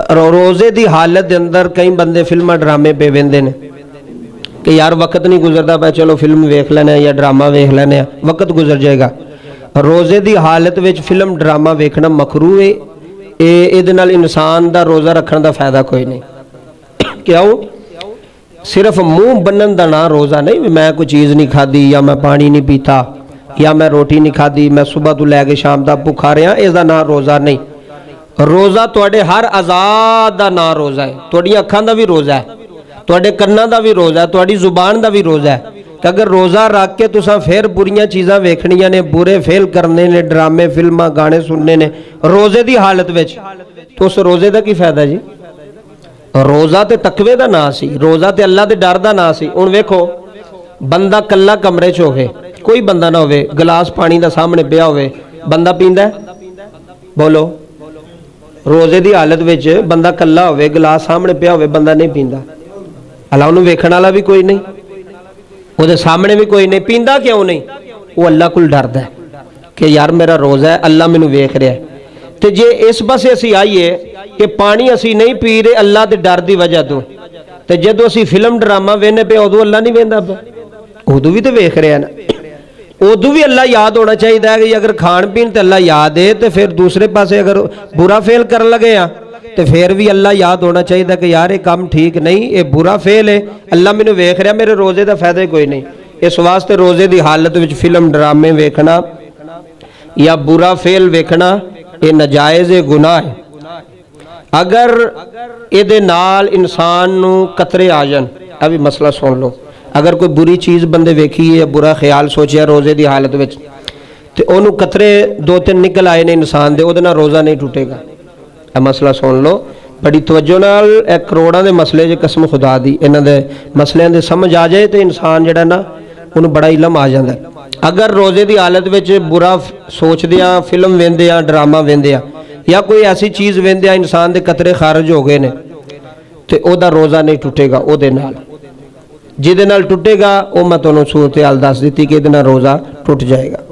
रोज़े की हालत के अंदर कई बंदे फिल्म ड्रामे पे वेंदे ने कि यार वक्त नहीं गुजरता पा, चलो फिल्म वेख लेने या ड्रामा वेख लेने, वक्त गुजर जाएगा। रोज़े की हालत में फिल्म ड्रामा वेखना मकरू है। ये इंसान का रोज़ा रखने का फायदा कोई नहीं। क्यों? सिर्फ मुँह बनन का ना रोज़ा नहीं, मैं कोई चीज़ नहीं खाधी या मैं पानी नहीं पीता या मैं रोटी नहीं खाधी, मैं सुबह तो लैके शाम तक भुखा रहा, इसका ना रोज़ा नहीं। रोज़ा तुहाडे हर आज़ाद का ना रोज़ा है, तुहाडी अखां दा भी रोज़ा है, तुहाडे कन्नां दा भी रोज़ा है, तुहाडी जुबान दा भी रोज़ा है। कि अगर रोज़ा रख के तुसां फिर बुरियां चीज़ां वेखणियां ने, बुरे फेल करने ने, ड्रामे फिल्मां गाने सुनने ने रोज़े की हालत में, तो उस रोज़े का की फायदा जी? रोज़ा तो तकवे का ना सी, रोज़ा तो अल्लाह के डर का ना सी। हुण वेखो बंदा कल्ला कमरे च होवे, कोई बंदा ना होवे, गिलास पानी का सामने पिया होवे, बंदा पींदा है? बोलो। रोज़े की हालत में बंदा कल्ला होवे, गिलास सामने पिया होवे, बंदा नहीं पींदा। अल्लाह उन्हें वेखण वाला भी कोई नहीं, वो सामने भी कोई नहीं, पींदा क्यों नहीं? वो अल्लाह को डरदा है कि यार मेरा रोज़ा है, अल्लाह मैनू वेख रहा है। तो जे इस पासे असी आईए कि पानी असी नहीं पी रहे अल्लाह के डर की वजह तो जो असी फिल्म ड्रामा वेने पे उदों अल्लाह नहीं वेंदा पे, उदों भी तो वेख रहे हैं ना। उदों भी अल्लाह याद होना चाहिए कि अगर खाण पीन तो अल्लाह याद है, तो फिर दूसरे पासे अगर बुरा फेल कर लगे हैं तो फिर भी अल्लाह याद होना चाहिए कि यार ये काम ठीक नहीं, ये बुरा फेल है, अल्लाह मैनू वेख रहा, मेरे रोज़े का फायदा कोई नहीं। इस वास्ते रोज़े की हालत में फिल्म ड्रामे वेखना या बुरा फेल वेखना ये नाजायज़ गुनाह है। अगर ये नाल इंसान नू कतरे आ जान, अभी मसला सुन लो, अगर कोई बुरी चीज़ बंदे वेखी है, बुरा ख्याल सोचा रोज़े की हालत में, तो उन्होंने कतरे 2-3 निकल आए ने इंसान दे, उहदे नाल रोज़ा नहीं टूटेगा। मसला सुन लो बड़ी तवज्जो नाल, एक करोड़ों के मसले जो कसम खुदा दी, इन्हां दे मसलियां दे समझ आ जाए तो इंसान जिहड़ा ना उन्हें बड़ा इलम आ जाता है। अगर रोज़े की हालत में बुरा सोचदे आ, फिल्म वेंदे आ, ड्रामा वेंदे आ या कोई ऐसी चीज़ वेंदे आ, इंसान के कतरे खारिज हो गए ने, तो उहदा रोज़ा नहीं टूटेगा। उहदे नाल जिहदे नाल टूटेगा वो मैं तुहानूं सूरत हाल दस दी कि इहदे नाल रोज़ा टुट जाएगा।